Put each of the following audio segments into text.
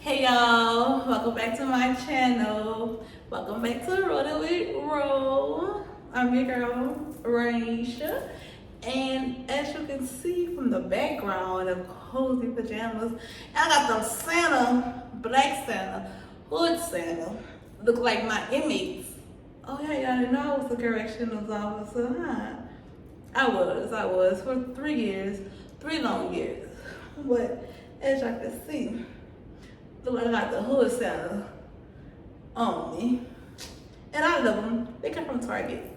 Hey y'all, welcome back to my channel. Welcome back to Rolling with Ro. I'm your girl, Royneisha. And as you can see from the background of cozy pajamas, I got them Santa, black Santa, hood Santa, look like my inmates. Oh yeah, y'all didn't know I was a corrections officer, huh? I was for 3 years, 3 long years. But as y'all can see, look like I got the hood Santa on me. And I love them. They come from Target.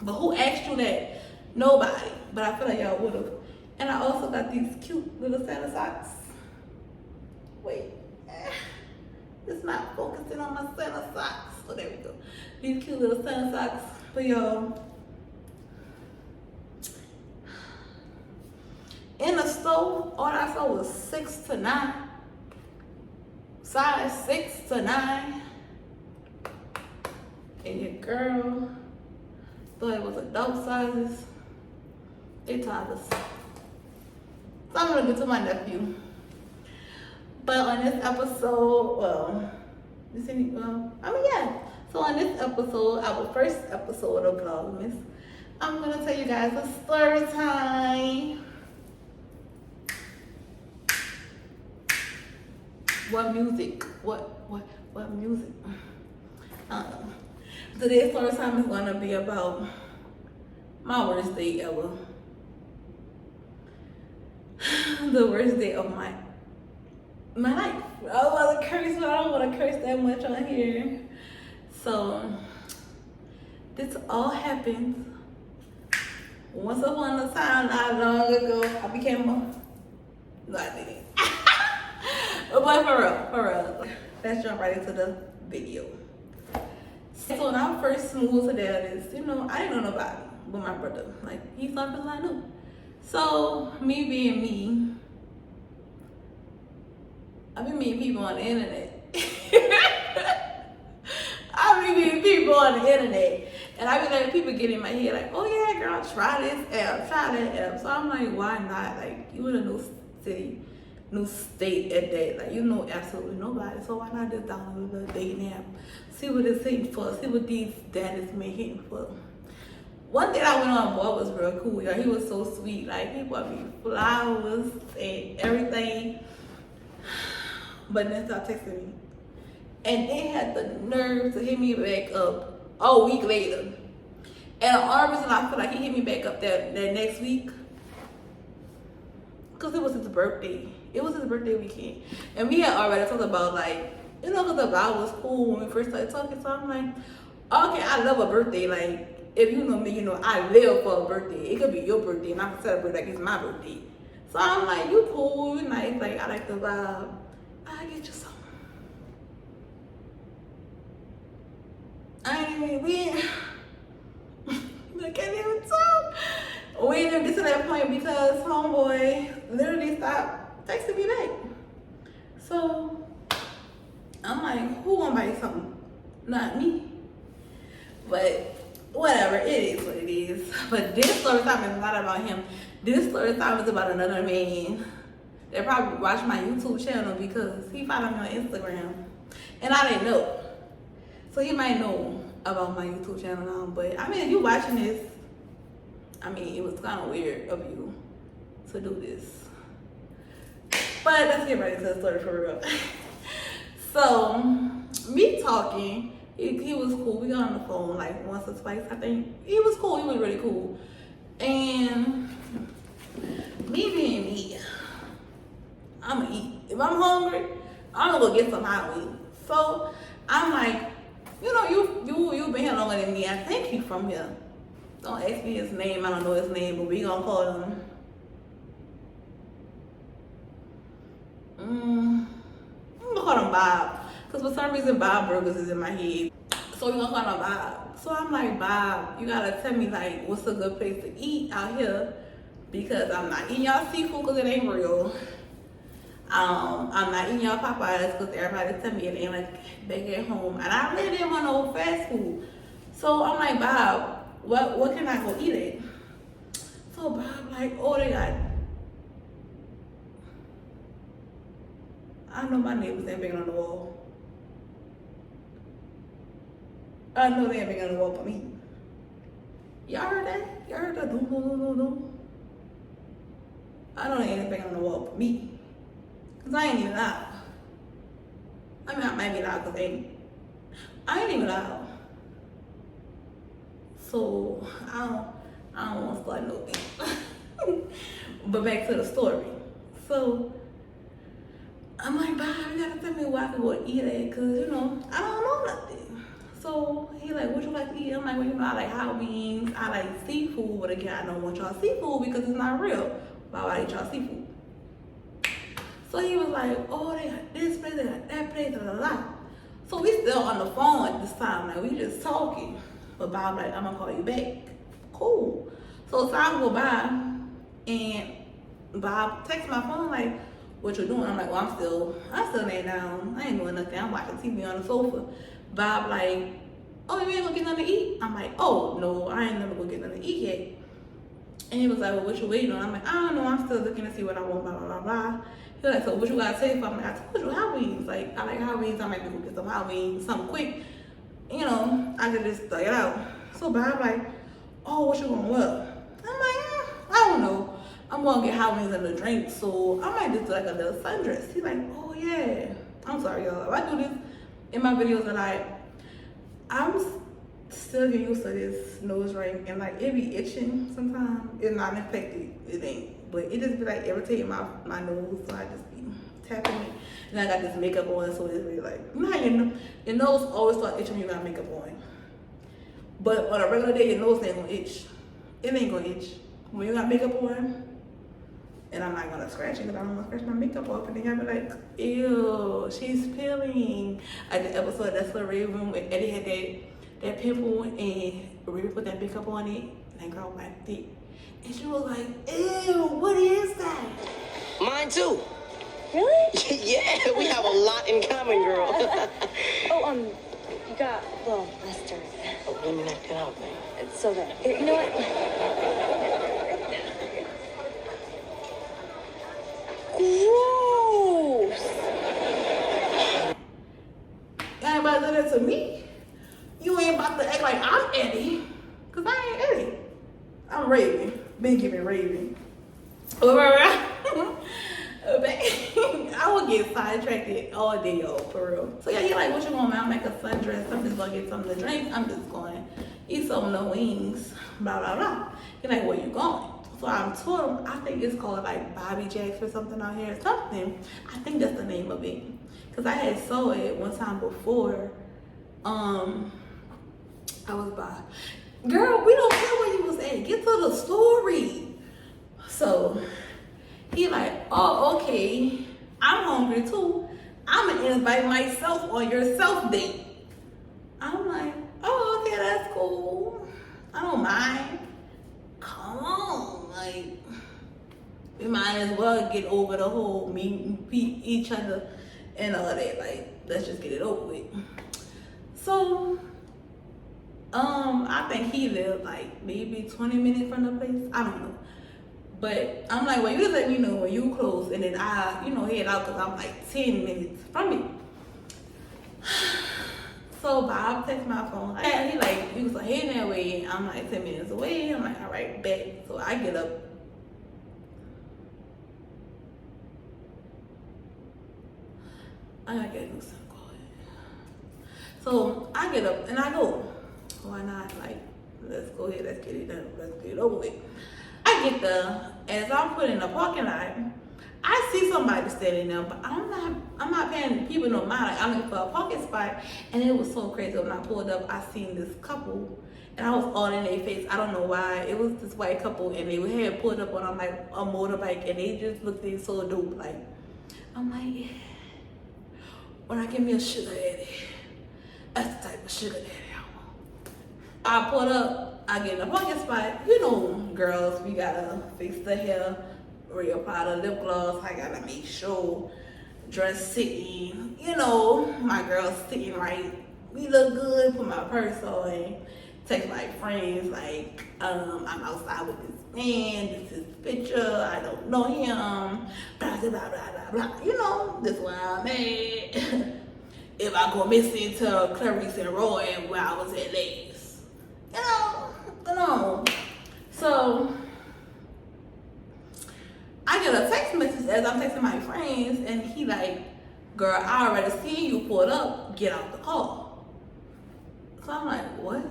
But who asked you that? Nobody. But I feel like y'all would have. And I also got these cute little Santa socks. Wait. It's not focusing on my Santa socks. Oh, there we go. These cute little Santa socks for y'all. In the store, all I saw was 6 to 9. Size 6 to 9. And your girl thought it was adult sizes. They taught us. So I'm gonna get to my nephew. But on this episode, So on this episode, our first episode of Vlogmas, I'm gonna tell you guys a story time. What music? What music? I don't know. Today's story time is gonna be about my worst day ever. The worst day of my life. I don't want to curse, but I don't want to curse that much on here. So this all happened once upon a time, not long ago. I became a no, I didn't. But for real, let's jump right into the video. So when I first moved to Dallas, I didn't know nobody but my brother. Like, he's not people I knew. So me being me, I've been meeting people on the internet. I've been meeting people on the internet. And I be letting people get in my head like, oh yeah, girl, try this app, try that app. So I'm like, why not? Like, you in a new city, new state at that. Like, absolutely nobody. So why not just download a little dating app? See what it's hitting for. See what these daddies may hitting for. One thing I went on board was real cool. Y'all. He was so sweet. Like, he bought me flowers and everything. But then stopped texting me. And they had the nerve to hit me back up a week later. And the only reason I feel like he hit me back up that next week, because it was his birthday. It was his birthday weekend. And we had already talked about, like, because the guy was cool when we first started talking. So I'm like, okay, I love a birthday. Like, if you know me, I live for a birthday. It could be your birthday and I can celebrate like it's my birthday. So I'm like, you cool, you nice. Like, I like the vibe. I'll get you something. I can't even talk. We didn't even get to that point because homeboy literally stopped texting me back. So I'm like, who gonna buy you something? Not me. But whatever, it is what it is. But this story time is not about him. This story time is about another man that probably watched my YouTube channel because he followed me on Instagram. And I didn't know. So he might know about my YouTube channel now. But I mean, if you watching this, it was kind of weird of you to do this. But let's get right into the story for real. So, me talking, he was cool. We got on the phone like once or twice, I think. He was cool. He was really cool. And me being me, I'm going to eat. If I'm hungry, I'm going to go get some hot wings. So, I'm like, you've been here longer than me. I think he's from here. Don't ask me his name. I don't know his name, but we gonna call him. I'm gonna call him Bob, cause for some reason Bob Burgers is in my head. So we gonna call him Bob. So I'm like, Bob, you gotta tell me like what's a good place to eat out here, because I'm not eating y'all seafood cause it ain't real. I'm not eating y'all Popeyes because everybody tell me it ain't like back at home, and I really didn't want no fast food. So I'm like, Bob, what can I go eat at? So Bob like, oh, they got I know my neighbors ain't banging on the wall. I know they ain't banging on the wall for me. Y'all heard that? Y'all heard that? Doom, doom, doom, doom, doom. I know they ain't banging on the wall for me. Cause I ain't even loud. I mean, I might be loud cause I ain't even loud. So I don't want to start no thing. But back to the story. So I'm like, Bob, you gotta tell me where I can go eat at, cause you know I don't know nothing. So he like, what you like to eat? I'm like, well, you know, I like hot wings, I like seafood, but again, I don't want y'all seafood because it's not real. Why would I eat y'all seafood? So he was like, oh, they got this place, they got that place, blah, blah, blah. So we still on the phone at this time, like we just talking. But Bob like, I'm gonna call you back. Cool. So time go by, and Bob texts my phone like, what you doing? I'm like, well, I'm still laying down. I ain't doing nothing. I'm watching TV on the sofa. Bob like, oh, you ain't gonna get nothing to eat? I'm like, oh, no, I ain't never gonna get nothing to eat yet. And he was like, well, what you waiting on? I'm like, I don't know. I'm still looking to see what I want, blah, blah, blah, blah. He was like, so what you gotta say for? I'm like, I told you hot wings. Like, I like hot wings. I might be gonna get some hot wings, something quick. You know, I could just throw it out. So Bob like, oh, what you gonna what? I'm like, I don't know. I'm gonna get hot wings and a drink, so I might just do like a little sundress. He's like, oh yeah. I'm sorry, y'all. If I do this in my videos, and I'm still getting used to this nose ring, and like it be itching sometimes. It's not infected, it ain't, but it just be like irritating my nose, so I just be tapping it. And I got this makeup on, so it's really like, you know how your nose always start itching when you got makeup on. But on a regular day, your nose ain't gonna itch. It ain't gonna itch. When you got makeup on, and I'm not gonna scratch it because I don't wanna scratch my makeup off, and then I'll be like, ew, she's peeling. Like the episode That's the Red Room when Eddie had that pimple and Riri put that makeup on it, and that girl wiped it. And she was like, ew, what is that? Mine too. Really? Yeah, we have a lot in common, girl. Oh, you got a little mustard. Oh, let me knock that out, man. It's so good. Here, you know what? Gross! You ain't about to do that to me. You ain't about to act like I'm Eddie, cause I ain't Eddie. I'm Raven. Been giving Raven. I would get sidetracked all day, y'all, for real. So yeah, he like, what you want, man? I'll make a sundress. I'm just gonna get something to drink. I'm just going eat some no wings, blah, blah, blah. He like, where you going? So I told him, I think it's called like Bobby Jacks or something out here, something. I think that's the name of it. Cause I had saw it one time before. I was by, girl, we don't care where you was at. Get to the story. So he like, oh, okay. I'm hungry too. I'm gonna invite myself on your self date. I'm like, oh, okay, that's cool. I don't mind. Come on, like, we might as well get over the whole meeting each other and all that. Like, let's just get it over with. So, I think he lived like maybe 20 minutes from the place. I don't know. But I'm like, well, you just let me know when you close, and then I, head out, because I'm like 10 minutes from it. So Bob texts my phone. He was like, heading that way. I'm like 10 minutes away. I'm like, all right, bet. So I get up. I gotta get a new SIM card. So I get up and I go. Why not? Like, let's go ahead, let's get it done, let's get it over with. I get there, as I'm putting in the parking lot, I see somebody standing there, but I'm not paying people no mind. Like, I'm looking for a parking spot, and it was so crazy. When I pulled up, I seen this couple, and I was all in their face. I don't know why. It was this white couple, and they had pulled up on like a motorbike, and they just looked so dope. Like, I'm like, yeah. When I give me a sugar daddy, that's the type of sugar daddy I want. I pulled up, I get in a parking spot. You know, girls, we gotta fix the hair, real powder, lip gloss. I gotta make sure dress sitting. My girl's sitting right. We look good. Put my purse on. Text my friends like, I'm outside with this man, this is his picture, I don't know him, blah, blah, blah, blah, blah. You know, this is why I'm mad. If I go missing to Clarice and Roy where I was at last. You know. So, I get a text message as I'm texting my friends, and he like, girl, I already seen you pulled up, get out the car. So I'm like, what?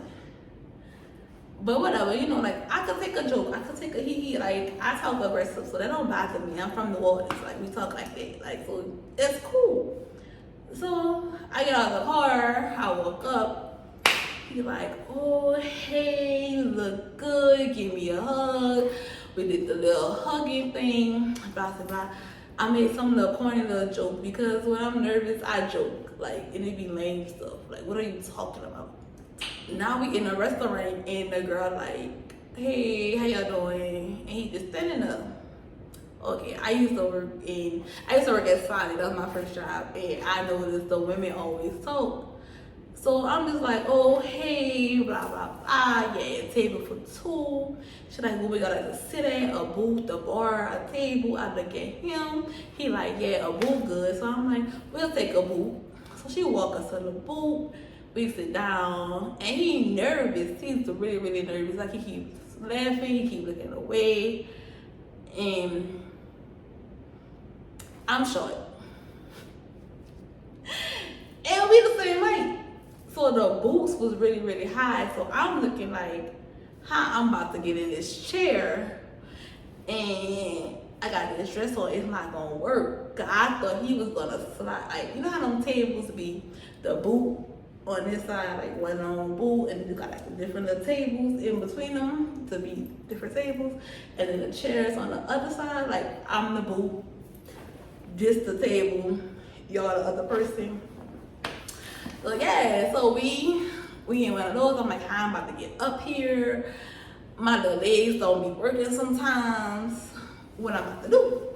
But whatever, you know, like, I could take a joke, I could take a hee-hee, like, I talk aggressive, so that don't bother me. I'm from New Orleans, like, we talk like that, like, so it's cool. So I get out of the car, I woke up, he like, oh, hey, you look good, give me a hug. We did the little hugging thing, blah, blah, blah. I made some little corny little joke because when I'm nervous, I joke, like, and it be lame stuff. Like, what are you talking about? Now we in a restaurant and the girl like, hey, how y'all doing? And he just standing there. Okay, I used to work at Sonic, that was my first job, and I noticed the women always talk. So I'm just like, oh, hey, blah, blah, blah, yeah, table for two. She like, well, we got like a sit at, a booth, a bar, a table. I look at him, he like, yeah, a booth good. So I'm like, we'll take a booth. So she walk us to the booth, we sit down, and he nervous, he's really, really nervous. Like he keeps laughing, he keeps looking away, and I'm short. And we the same height. So the boots was really, really high. So I'm looking like, how I'm about to get in this chair. And I got this dress on, it's not gonna work. Cause I thought he was gonna slide. Like, you know how them tables be, the boot on this side, like one on boot, and then you got like different little tables in between them to be different tables. And then the chairs on the other side, like I'm the boot, just the table, y'all the other person. So yeah, so we in one of those. I'm like, I'm about to get up here. My little legs don't be working sometimes. What I'm about to do?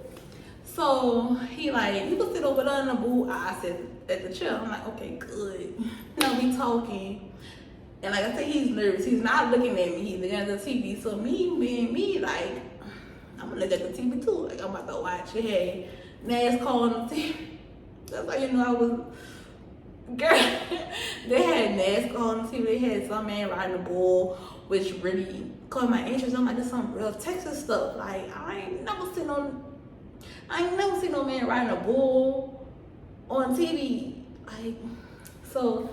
So he like, you can sit over there in the booth. I sit at the chair. I'm like, okay, good. Now we talking. And like I said, he's nervous. He's not looking at me. He's looking at the TV. So me being me, like, I'm gonna look at the TV too. Like I'm about to watch it. Hey, NASCAR on the TV. That's how you know I was. Girl, they had NASCAR on the TV. They had some man riding a bull, which really caught my interest. I'm like, this some real Texas stuff. Like, I ain't never seen no man riding a bull on TV. Like, so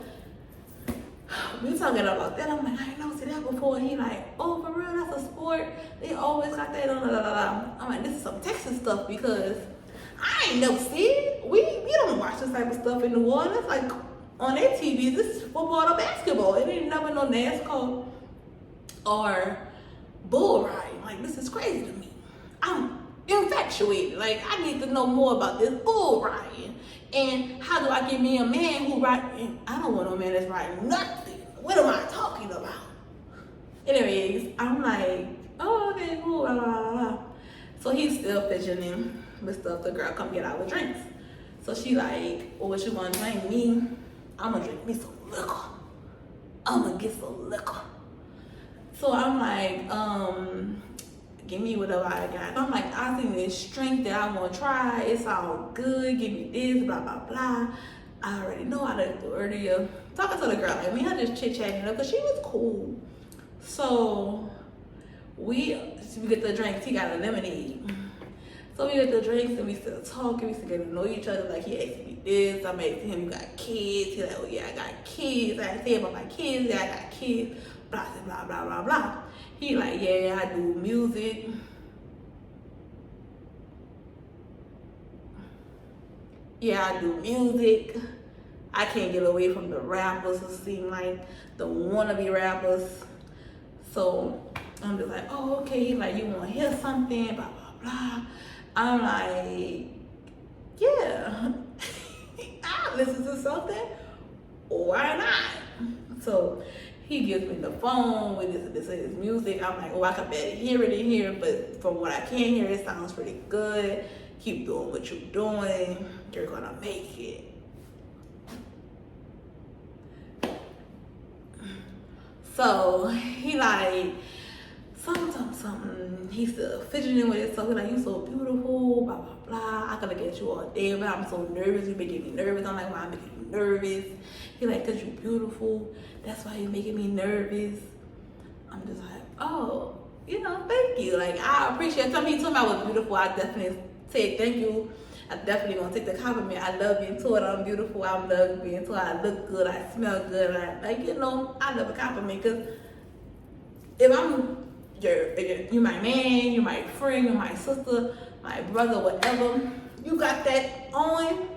we talking about that. I'm like, I ain't never seen that before. And he like, oh, for real, that's a sport. They always got that on. I'm like, this is some Texas stuff because I ain't never seen it. We don't watch this type of stuff in New Orleans. Like on their TV, this is football or basketball. It ain't never no NASCAR or bull riding. Like this is crazy to me. I'm infatuated. Like I need to know more about this bull riding. And how do I get me a man who riding? I don't want no man that's riding nothing. What am I talking about? Anyways, I'm like, oh, okay, cool, blah, blah, blah, blah. So he's still fidgeting with stuff. The girl come get our drinks. So she like, well, what you gonna drink? Me? I'm gonna drink me some liquor. I'm gonna get some liquor. So I'm like, give me whatever I got. I'm like, I think this drink that I wanna try, it's all good, give me this, blah, blah, blah. I already know how to do earlier. Talking to the girl, like me, I just chit-chatting her, because she was cool. So we get the drinks, he got a lemonade. So we get the drinks and we still talking, we still getting to know each other. Like he asked me this, I'm asking him, you got kids? He's like, oh yeah, I got kids. I say about my kids, yeah, I got kids, blah, blah, blah, blah, blah. He like, yeah, I do music. Yeah, I do music. I can't get away from the rappers who seem like the wannabe rappers. So I'm just like, oh, okay. He like, you want to hear something, blah, blah, blah. I'm like, yeah, I'll listen to something. Why not? So he gives me the phone with this his music. I'm like, oh, I can barely hear it in here, but from what I can hear, it sounds pretty good. Keep doing what you're doing. You're gonna make it. So he like, something. he's still fidgeting with it. So he's like, you so beautiful, blah, blah, blah. I could look at you all day, but I'm so nervous. You making me nervous. I'm like, why I'm making you nervous? He's like, because you're beautiful. That's why you're making me nervous. I'm just like, oh, you know, thank you. Like, I appreciate it. Tell me I was beautiful. I definitely say thank you. I definitely gonna take the compliment. I love being told I'm beautiful. I love being told I look good. I smell good. I love a compliment, because if you're my man, you're my friend, you're my sister, my brother, whatever, you got that on,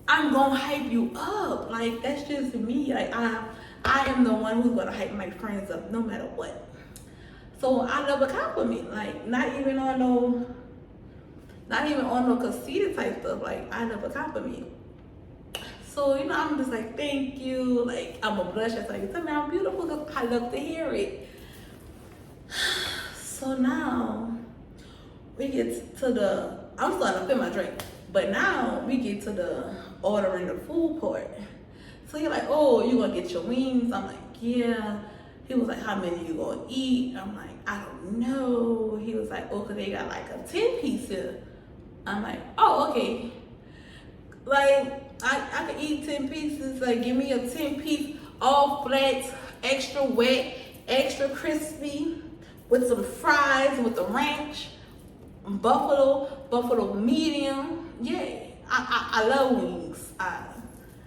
I'm gonna hype you up. Like, that's just me. Like, I am the one who's gonna hype my friends up no matter what. So I love a compliment. Like, not even on no conceited type stuff. Like, I love a compliment. So, you know, I'm just like, thank you. Like, I'm a blush. It's like, tell me I'm beautiful, because I love to hear it. So now we get to I'm starting to fill my drink, but now we get to the ordering the food part. So he's like, oh, you gonna get your wings? I'm like, yeah. He was like, how many you gonna eat? I'm like, I don't know. He was like, oh, cause they got like a 10-piece here. I'm like, oh, okay. Like, I can eat 10 pieces. Like, give me a 10-piece, all flats, extra wet, extra crispy, with some fries, with the ranch, buffalo medium. Yeah, I love wings.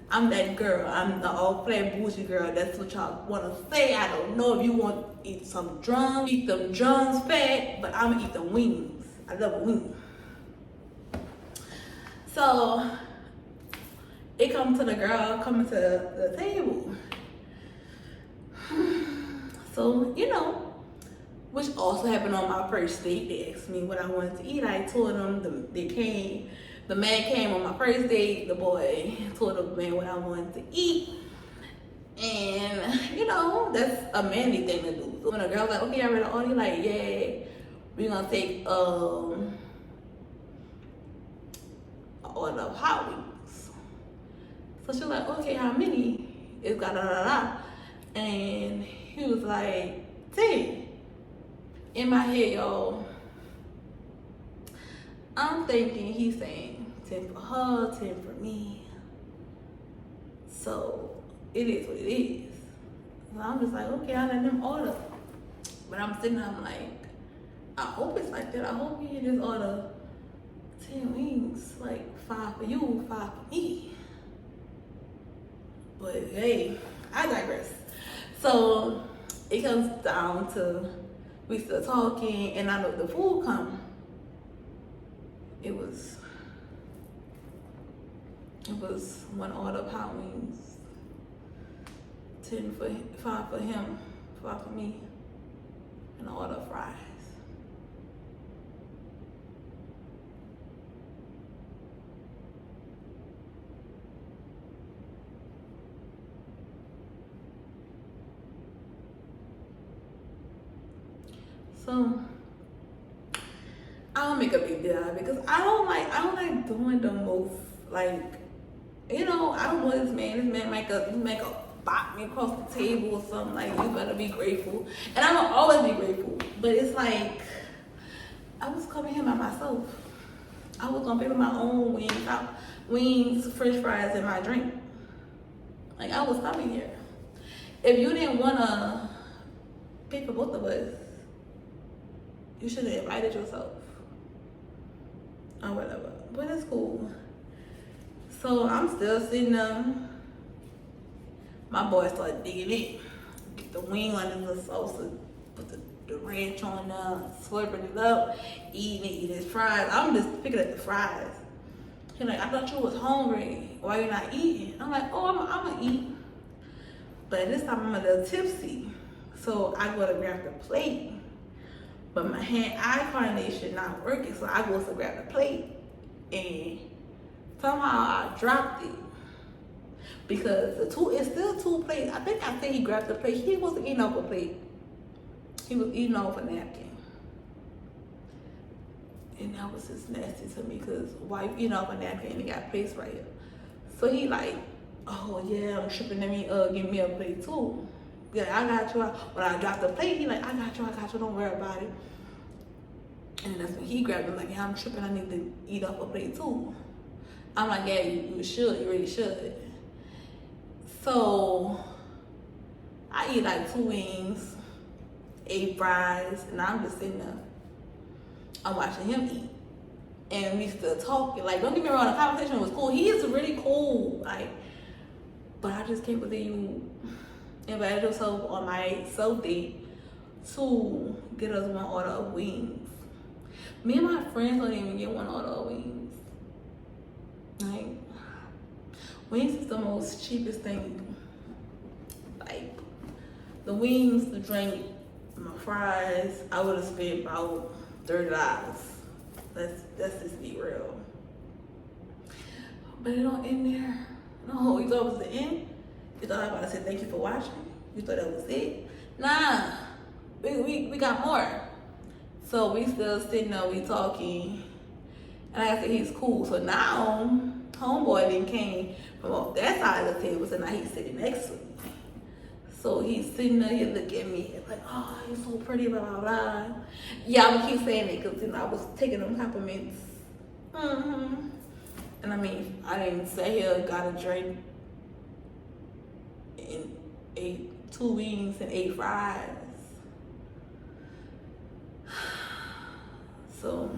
I'm that girl. I'm the all flat bougie girl. That's what y'all want to say. I don't know if you want to eat some drums, eat them drums fat, but I'm gonna eat the wings. I love a wing. So it comes to the girl coming to the table. So, you know, which also happened on my first date. They asked me what I wanted to eat. I told them the man came on my first date. The boy told the man what I wanted to eat. And, you know, that's a manly thing to do. So when a girl's like, okay, I read the order, like, yeah, we're gonna take an order of hot wings. So she's like, okay, how many? It's got da. And he was like, 10. In my head, y'all, I'm thinking he's saying 10 for her, 10 for me. So it is what it is. So I'm just like, okay, I let them order. But I'm sitting there, I'm like, I hope it's like that. I hope you just order 10 wings, like 5 for you, 5 for me. But hey, I digress. So it comes down to we still talking, and I know the food come. It was 1 order of hot wings, 5 for him, 5 for me, and an order of fries. So I don't make a big deal out of it, because I don't like doing the most, like, you know, I don't want this man make a bop me across the table or something. Like, you better be grateful. And I'm gonna always be grateful. But it's like, I was coming here by myself. I was gonna pay for my own wings, french fries, and my drink. Like, I was coming here. If you didn't wanna pay for both of us, you should have invited yourself. Or whatever. But it's cool. So I'm still sitting there. My boy started digging in. Get the wing under the sauce, put the ranch on there, slurping it up, eating his fries. I'm just picking up the fries. He's like, I thought you was hungry. Why you not eating? I'm like, oh, I'm gonna eat. But this time I'm a little tipsy. So I go to grab the plate. But my hand-eye coordination not working, so I go to grab the plate, and somehow I dropped it, because it's still 2 plates. I think I said he grabbed the plate. He wasn't eating off a plate. He was eating off a napkin, and that was just nasty to me, because why you eating off a napkin and he got plates right here? So he like, oh yeah, I'm tripping. Let me give me a plate too. Yeah, I got you. When I dropped the plate, he like, I got you, don't worry about it. And that's when he grabbed him like, yeah, I'm tripping, I need to eat off a plate too. I'm like, yeah, you should, you really should. So I eat like 2 wings, 8 fries, and I'm just sitting there. I'm watching him eat. And we still talking. Like, don't get me wrong, the conversation was cool. He is really cool. Like, but I just can't believe you invited yourself on my self date to get us 1 order of wings. Me and my friends don't even get 1 order of wings. Like, wings is the most cheapest thing. Like, the wings, the drink, my fries, I would have spent about $30. Let's just be real. But it don't end there. No, you thought it was the end? You thought I was about to say thank you for watching? You thought that was it? Nah, we got more. So we still sitting there, we talking. And like I said, he's cool. So now, homeboy then came from off that side of the table, so now he's sitting next to me. So he's sitting there, he look at me like, oh, you're so pretty, blah, blah, blah. Yeah, I would keep saying it because, I was taking them compliments. And I mean, I didn't say here, got a drink and ate 2 wings and 8 fries. So,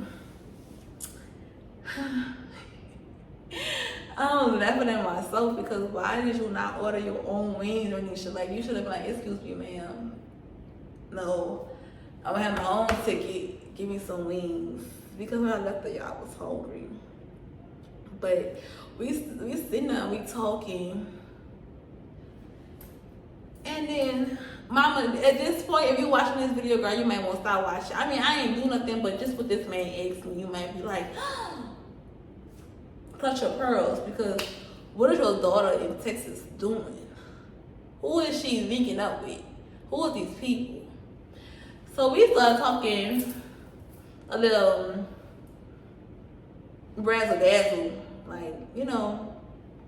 I'm laughing at myself because why did you not order your own wings or anything? Like, you should have been like, excuse me, ma'am. No, I'm gonna have my own ticket. Give me some wings. Because when I left there, I was hungry. But we sitting there, we talking. And then, mama, at this point, if you're watching this video, girl, you might want to start watching. I mean, I ain't do nothing, but just what this man asked me, you might be like, clutch your pearls, because what is your daughter in Texas doing? Who is she linking up with? Who are these people? So we started talking a little razzle-dazzle, like,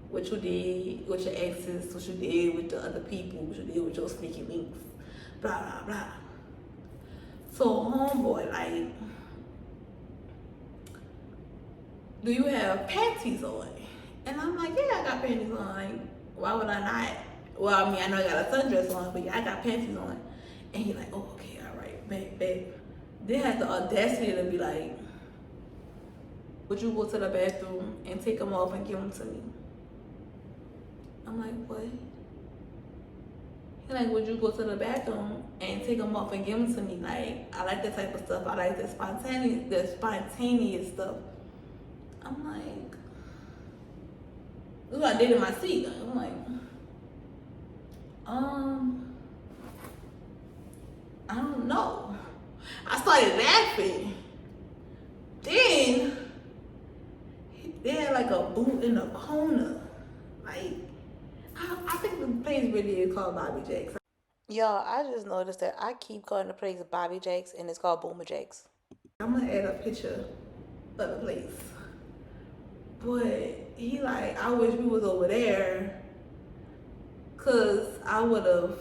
what you did with your exes, what you did with the other people, what you did with your sneaky links, blah, blah, blah. So homeboy, like, do you have panties on? And I'm like, yeah, I got panties on. Like, why would I not? Well, I mean, I know I got a sundress on, but yeah, I got panties on. And he like, oh, okay, all right, babe. Then had the audacity to be like, would you go to the bathroom and take them off and give them to me? I'm like, what? He like, would you go to the bathroom and take them off and give them to me? Like, I like that type of stuff. I like the spontaneous stuff. I'm like, this is what I did in my seat. I'm like, I don't know. I started laughing. Then they had like a boot in the corner. Like, I think the place really is called Bobby Jack's. Y'all, I just noticed that I keep calling the place Bobby Jack's and it's called Boomer Jack's. I'm gonna add a picture of the place. But he like, I wish we was over there, cause I would have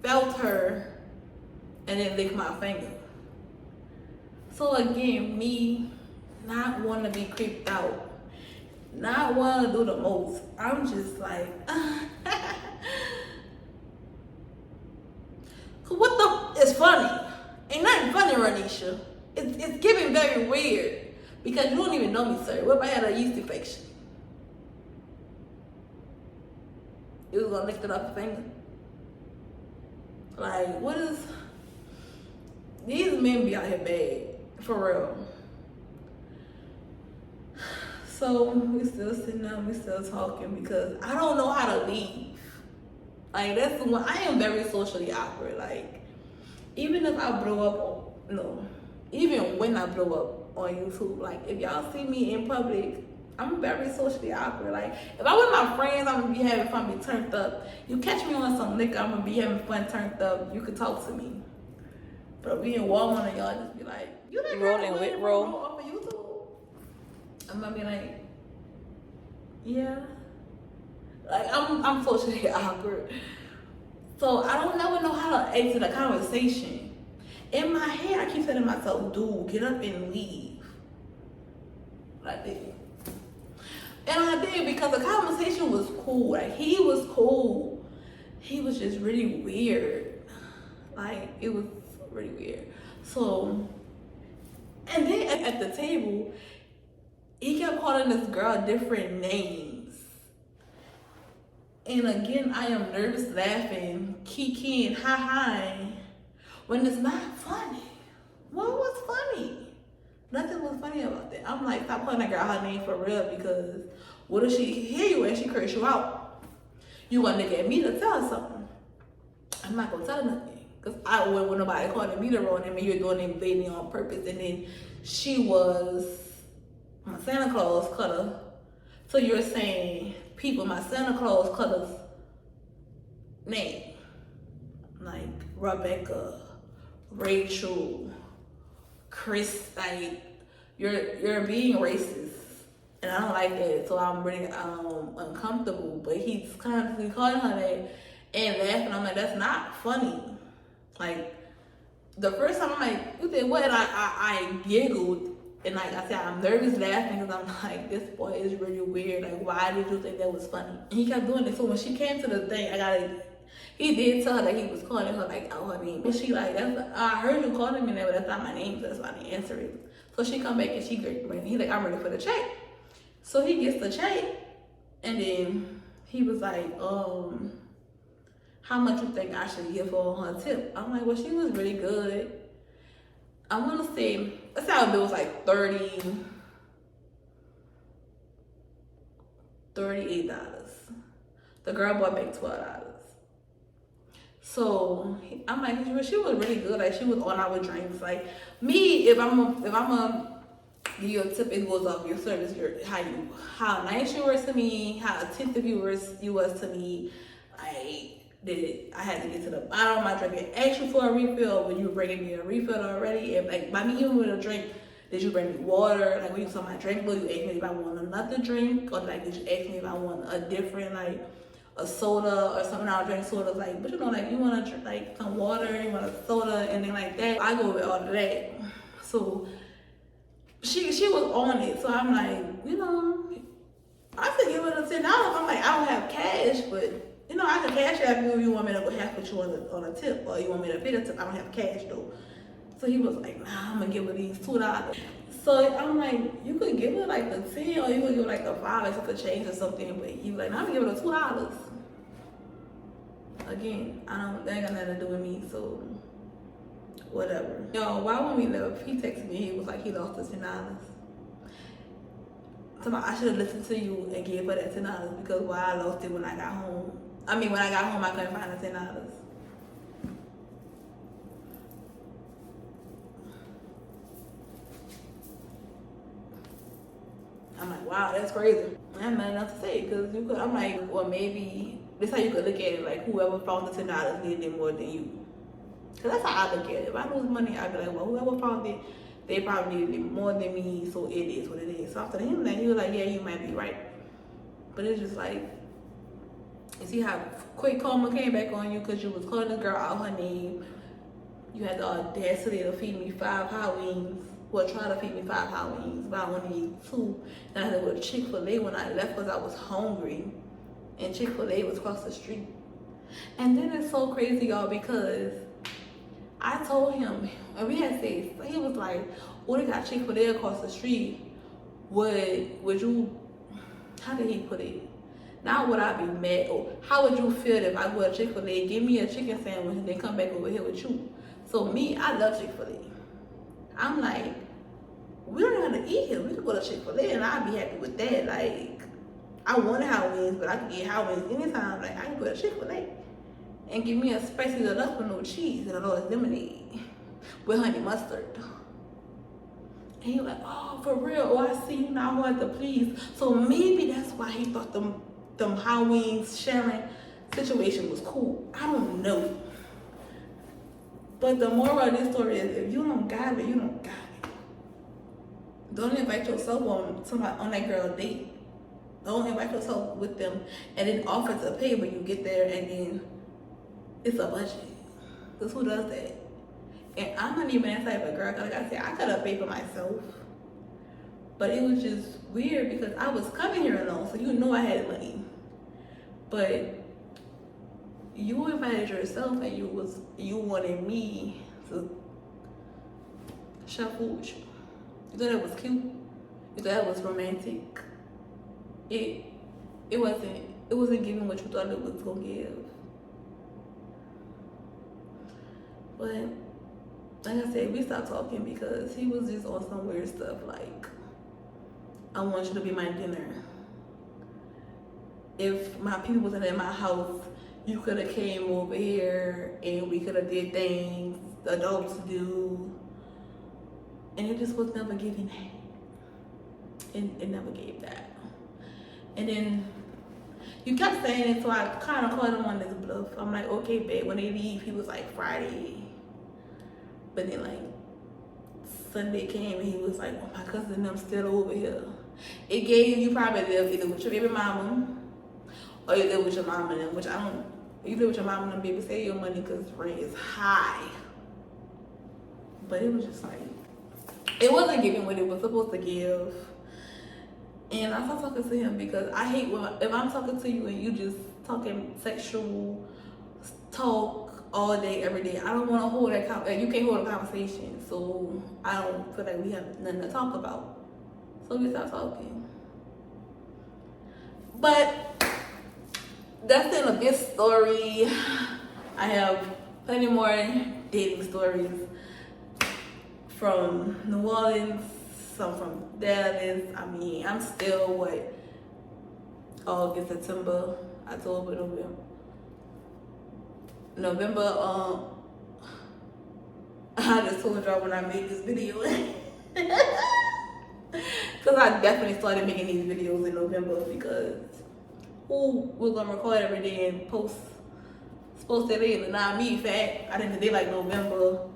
felt her and then lick my finger. So again, me not wanting to be creeped out, not wanting to do the most, I'm just like, what the, it's funny. Ain't nothing funny, Royneisha. It's giving very weird because you don't even know me, sir. What if I had a yeast infection? You was gonna lick it off your finger? Like, what is, these men be out here bad, for real. So we still sitting down, we still talking because I don't know how to leave. Like, that's the one, I am very socially awkward. Like, even if I blow up, even when I blow up on YouTube, like, if y'all see me in public, I'm very socially awkward. Like, if I'm with my friends, I'm gonna be having fun, be turned up. You catch me on some liquor, I'm gonna be having fun, turned up. You could talk to me. But we in Walmart and y'all just be like, you like rolling with roll off of YouTube? I'm gonna be like, yeah. Like, I'm socially awkward. So I don't never know how to exit a conversation. In my head, I keep telling myself, dude, get up and leave. But I did. And I did because the conversation was cool. Like, he was cool. He was just really weird. Like, it was really weird. So, and then at the table, he kept calling this girl different names. And again, I am nervous laughing, kikiing, hi, when it's not funny. What was funny? Nothing was funny about that. I'm like, stop calling that girl her name for real, because what if she hear you and she curse you out? You want to get me to tell her something. I'm not going to tell her nothing. Because I wouldn't want nobody calling me the wrong name and you're doing it blatantly on purpose. And then she was my Santa Claus cutter. So you're saying people, my Santa Claus cutter's name. Like Rebecca, Rachel, Chris, like you're being racist. And I don't like that. So I'm really uncomfortable. But he's constantly calling her that and laughing. I'm like, that's not funny. Like, the first time I'm like, you did what? And I giggled. And like I said, I'm nervous laughing because I'm like, this boy is really weird. Like, why did you think that was funny? And he kept doing it. So when she came to the thing, he did tell her that he was calling her like out her name. But she like, I heard you calling me that, but that's not my name. So that's why I didn't answer it. So she come back and he like, I'm ready for the check. So he gets the check. And then he was like, how much you think I should give her on her tip? I'm like, well, she was really good. I want to say, let's say our bill was like $38. The girl bought back $12. So I'm like, she was really good. Like, she was on our drinks. Like me, if I'm a give you a tip, it goes off your service, how nice you were to me, how attentive you was to me. I had to get to the bottom of my drink and ask you for a refill when you were bringing me a refill already. And like by me even with a drink, did you bring me water? Like when you saw my drink bill, you asked me if I want another drink, or like did you ask me if I want a different like a soda or something? I drink sodas like, but you know, like you want to drink like some water, you want a soda, and then like that. I go with all of that. So she was on it. So I'm like, you know, I could give her the $10. I'm like, I don't have cash, but you know, I can cash out you if you want me to go half put you on a tip, or you want me to pay the tip. I don't have cash though. So he was like, nah, I'm gonna give her these $2. So I'm like, you could give her like the 10, or you could give her like the 5, like something change or something. But he was like, nah, I'm gonna give her the $2. Again, that ain't got nothing to do with me, so whatever. Yo, why when we left, he texted me, he was like, he lost the $10. So I should have listened to you and gave her that $10 because why I lost it when I got home. I mean, when I got home, I couldn't find the $10. I'm like, wow, that's crazy. I have nothing else to say because you could. I'm like, well, maybe this how you could look at it. Like, whoever found the $10 needed it more than you. Cause that's how I look at it. If I lose money, I'd be like, well, whoever found it, they probably needed it more than me, so it is what it is. So after him, then he was like, yeah, you might be right. But it's just like, you see how quick karma came back on you because you was calling this girl out her name. You had the audacity to feed me 5 hot wings. Well, try to feed me 5 hot wings, but I only ate 2. And I had to go to Chick-fil-A when I left because I was hungry. And Chick-fil-A was across the street. And then it's so crazy, y'all, because I told him, and we had sex, he was like, oh, they got Chick-fil-A across the street. Would you, how did he put it? Not would I be mad, or how would you feel if I go to Chick-fil-A, give me a chicken sandwich, and then come back over here with you? So me, I love Chick-fil-A. I'm like, we don't even have to eat here. We could go to Chick-fil-A and I'd be happy with that. Like, I wanted hot wings, but I could get hot wings anytime. Like, I can go to Chick-fil-A and give me a spicy deluxe with no cheese and a little lemonade with honey mustard. And he was like, oh, for real? Oh, I see you now. I want to please. So maybe that's why he thought them hot wings sharing situation was cool. I don't know. But the moral of this story is, if you don't got it, you don't got it. Don't invite yourself on that girl date. Don't invite yourself with them and then offer to pay when you get there and then it's a budget. Because who does that? And I'm not even that type of girl. Cause like I said, I could have paid for myself. But it was just weird because I was coming here alone, so you know I had money. But you invited yourself and you wanted me to share food with you. You thought it was cute? You thought it was romantic? It wasn't giving what you thought it was gonna give. But like I said, we stopped talking because he was just on some weird stuff like, I want you to be my dinner. If my people wasn't in my house, you could have came over here and we could have did things the adults do. And it just was never giving that. It never gave that. And then you kept saying it, so I kind of called him on this bluff. I'm like, okay, babe, when they leave, he was like Friday. But then like Sunday came and he was like, oh, my cousin and them still over here. It gave you probably live either with your baby mama or you live with your mama and them, which I don't, you live with your mama and them, baby, save your money because rent is high. But it was just like, it wasn't giving what it was supposed to give. And I stopped talking to him because I hate when, if I'm talking to you and you just talking sexual talk all day, every day. I don't want to hold that, you can't hold a conversation. So I don't feel like we have nothing to talk about. So we stopped talking. But that's in a good story. I have plenty more dating stories from New Orleans, some from Dallas. I mean, I'm still August, September, October, November. I just told y'all when I made this video. Because I definitely started making these videos in November because who was gonna record every day and post that day? Not me, fat. I didn't do like November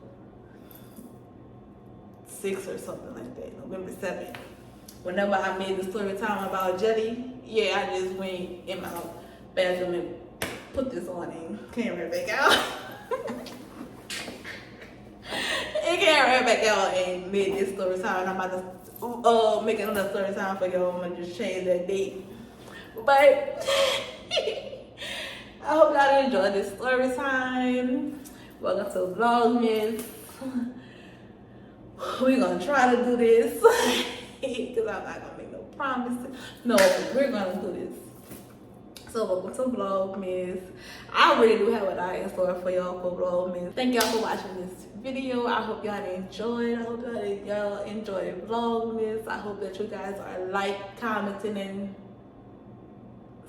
6th or something like that, November 7th. Whenever I made the story time about jelly, yeah, I just went in my bathroom and put this on and came right back out. It came right back out and made this story time. I'm about to make another story time for y'all. I'm gonna just change that date. But I hope y'all enjoyed this story time. Welcome to Vlogmas. We're gonna try to do this because I'm not gonna make no promises. No, we're gonna do this. So welcome to Vlogmas. I really do have a lot in store for y'all for Vlogmas. Thank y'all for watching this video. I hope y'all enjoyed. I hope y'all enjoyed Vlogmas. I hope that you guys are commenting, and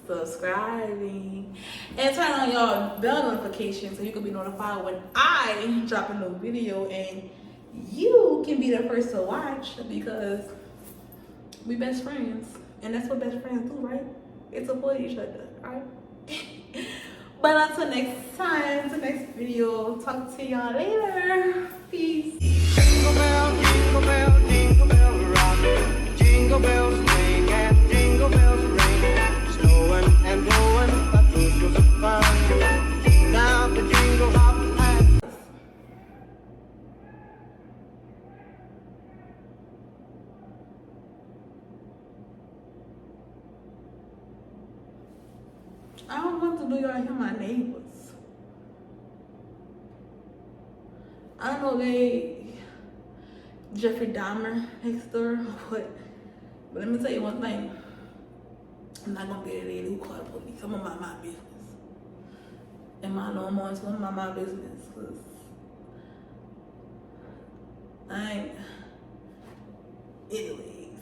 subscribing, and turn on y'all bell notifications so you can be notified when I drop a new video, and you can be the first to watch because we best friends, and that's what best friends do, right? They support each other, right? But until next time, the next video, talk to y'all later. Peace. Jingle bell, jingle bell, jingle bell rock. Jingle bells ring and jingle bells ring. Snowing and blowing, but those was fun. Now the jingle hop and I don't want to do y'all hear my neighbors. I don't know they Jeffrey Dahmer next door or what. But let me tell you one thing. I'm not gonna be the lady who called the police. I'm gonna mind my business. And my no more, so I'm gonna mind my business. Cause I ain't anyways.